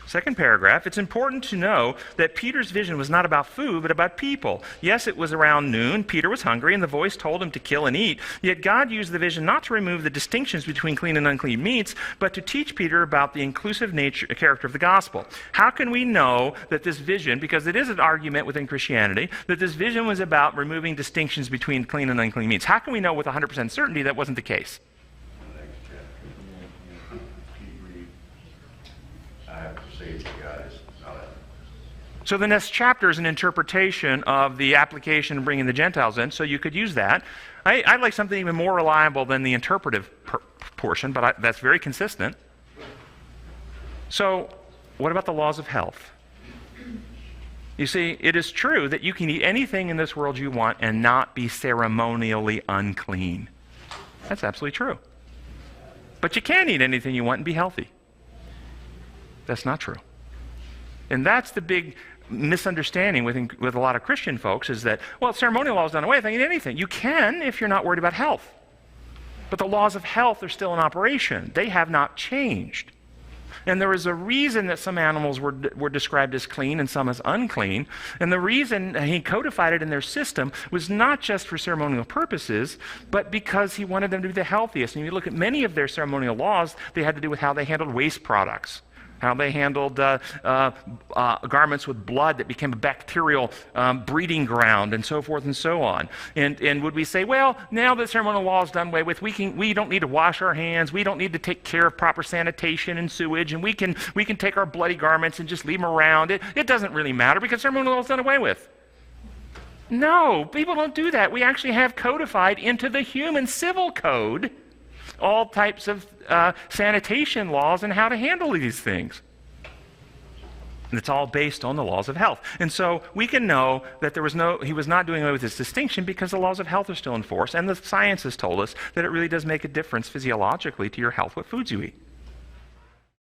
Second paragraph, it's important to know that Peter's vision was not about food, but about people. Yes, it was around noon. Peter was hungry, and the voice told him to kill and eat. Yet God used the vision not to remove the distinctions between clean and unclean meats, but to teach Peter about the inclusive character of the gospel. How can we know that this vision, because it is an argument within Christianity, that this vision was about removing distinctions between clean and unclean meats? How can we know with 100% certainty that wasn't the case? So the next chapter is an interpretation of the application of bringing the Gentiles in, so you could use that. I'd like something even more reliable than the interpretive portion, but that's very consistent. So what about the laws of health? You see, it is true that you can eat anything in this world you want and not be ceremonially unclean. That's absolutely true. But you can't eat anything you want and be healthy. That's not true. And that's the big misunderstanding with a lot of Christian folks is that, well, ceremonial law is done away with. I can eat anything. You can if you're not worried about health. But the laws of health are still in operation. They have not changed. And there is a reason that some animals were described as clean and some as unclean. And the reason he codified it in their system was not just for ceremonial purposes, but because he wanted them to be the healthiest. And you look at many of their ceremonial laws, they had to do with how they handled waste products, how they handled garments with blood that became a bacterial breeding ground, and so forth and so on. And would we say, well, now that ceremonial law is done away with, we don't need to wash our hands, we don't need to take care of proper sanitation and sewage, and we can take our bloody garments and just leave them around. It doesn't really matter because ceremonial law is done away with. No, people don't do that. We actually have codified into the human civil code all types of sanitation laws and how to handle these things. And it's all based on the laws of health. And so we can know that he was not doing away with this distinction because the laws of health are still in force. And the science has told us that it really does make a difference physiologically to your health what foods you eat.